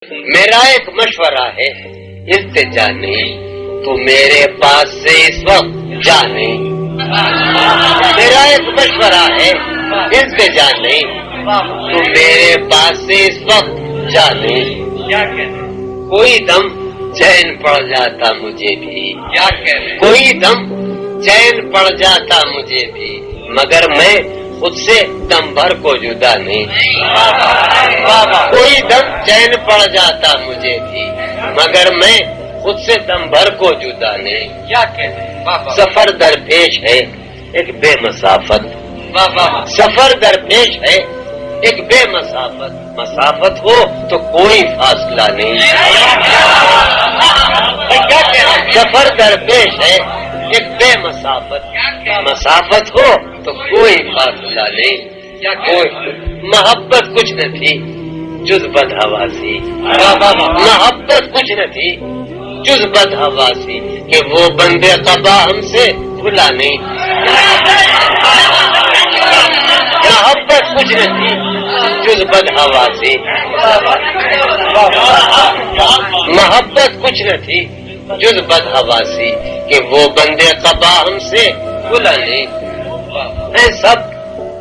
میرا ایک مشورہ ہے التجا نہیں، تو میرے پاس سے اس وقت جا نہیں۔ میرا ایک مشورہ ہے التجا نہیں، تو میرے پاس سے اس وقت جا نہیں۔ کوئی دم چین پڑ جاتا مجھے بھی، کوئی دم چین پڑ جاتا مجھے بھی، مگر میں خود سے دم بھر کو جدا نہیں۔ کوئی دم چین پڑ جاتا مجھے بھی، مگر میں خود سے دم بھر کو جدا نہیں۔ سفر درپیش ہے ایک بے مسافت، سفر درپیش ہے ایک بے مسافت، مسافت ہو تو کوئی فاصلہ نہیں۔ سفر درپیش ہے ایک بے مسافت، مسافت ہو تو کوئی فاصلہ نہیں۔ کوئی محبت کچھ نہ تھی جز بدحواسی، محبت کچھ نہ تھی جز بدحواسی، کہ وہ بندے قبا ہم سے بھلا نہیں۔ محبت کچھ نہ تھی جز بدحواسی، محبت کچھ نہ تھی جز بدحواسی، کہ وہ بندے قبا ہم سے بھلا نہیں۔ ہے سب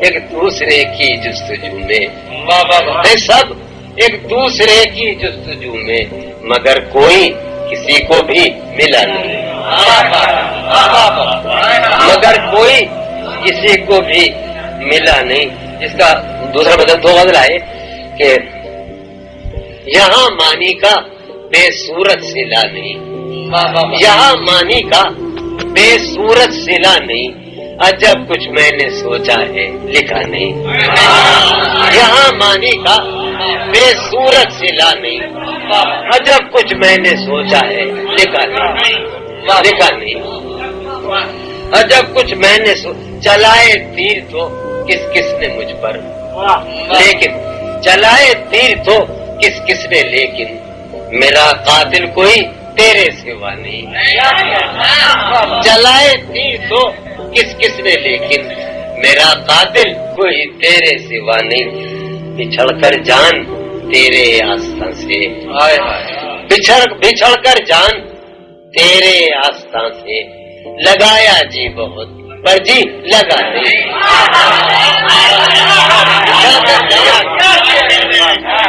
ایک دوسرے کی جستجو میں، ہے سب ایک دوسرے کی جستجو میں، مگر کوئی کسی کو بھی ملا نہیں، مگر کوئی کسی کو بھی ملا نہیں۔ اس کا دوسرا بدل دو غزل ہے کہ یہاں معنی کا بے صورت صلہ نہیں، یہاں معنی کا بے صورت صلہ نہیں، عجب کچھ میں نے سوچا ہے لکھا نہیں۔ یہاں معنی کا بے صورت صلہ نہیں، عجب کچھ میں نے سوچا ہے لکھا نہیں، لکھا نہیں۔ عجب کچھ میں نے چلائے تیر تو کس کس نے مجھ پر، لیکن چلائے تیر تو کس کس نے، لیکن میرا قاتل کوئی تیرے سوا نہیں۔ چلائے تیر تو کس کس نے، لیکن میرا قاتل کوئی تیرے سوا نہیں۔ بچھڑ کر جان تیرے آستاں سے، بچھڑ کر جان تیرے آستاں سے، لگایا جی بہت پر جی لگا نہیں۔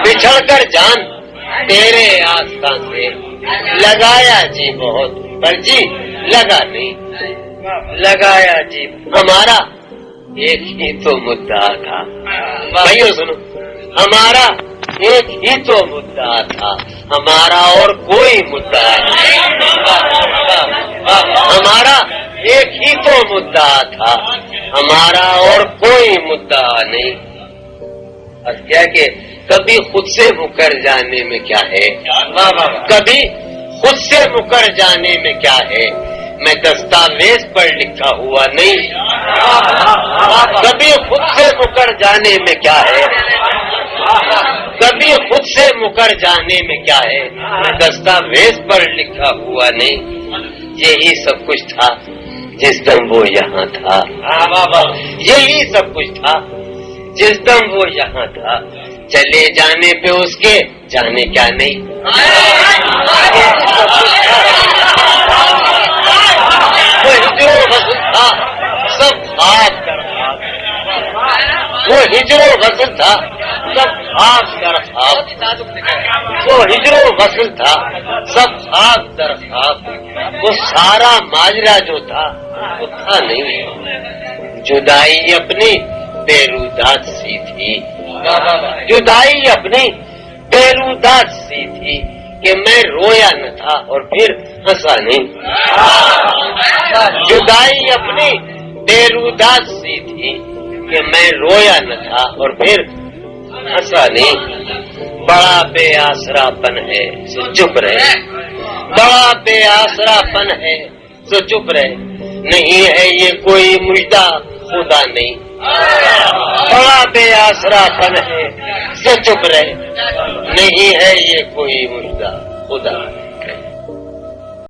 بچھڑ کر جان تیرے آستاں سے، لگایا جی بہت پر جی لگا نہیں، لگایا جی۔ ہمارا ایک ہی تو مدعا تھا، بھائیو سنو، ہمارا ایک ہی تو مدعا تھا، ہمارا اور کوئی مدعا نہیں۔ ہمارا ایک ہی تو مدعا تھا، ہمارا اور کوئی مدعا نہیں۔ اب کیا کہ کبھی خود سے مکر جانے میں کیا ہے، کبھی خود سے مکر جانے میں کیا ہے، میں دستاویز پر لکھا ہوا نہیں۔ کبھی خود سے مکر جانے میں کیا ہے، کبھی خود سے مکر جانے میں کیا ہے، میں دستاویز پر لکھا ہوا نہیں۔ یہی سب کچھ تھا جس دم وہ یہاں تھا، یہی سب کچھ تھا جس دم وہ یہاں تھا، چلے جانے پہ اس کے جانے کیا نہیں۔ وہ ہجر و غسل تھا سب خواب کر خواب، وہ ہجر و غسل تھا سب خواب در خواب، وہ ہجر و غسل تھا سب خواب در خواب، وہ سارا ماجرا جو تھا وہ تھا نہیں۔ جدائی اپنی بیرودات سی تھی، جدائی اپنی بیرودات سی تھی، کہ میں رویا نہ تھا اور پھر ہنسا نہیں۔ جدائی اپنی بیرودات سی تھی، کہ میں رویا نہ تھا اور پھر ہنسا نہیں۔ بڑا بے آسرا پن ہے سو چپ رہے، بڑا بے آسرا پن ہے سو چپ رہے، نہیں ہے یہ کوئی مجدہ خدا نہیں۔ بڑا بے آسرا پن ہے سو چپ رہے، نہیں ہے یہ کوئی مجدہ خدا نہیں۔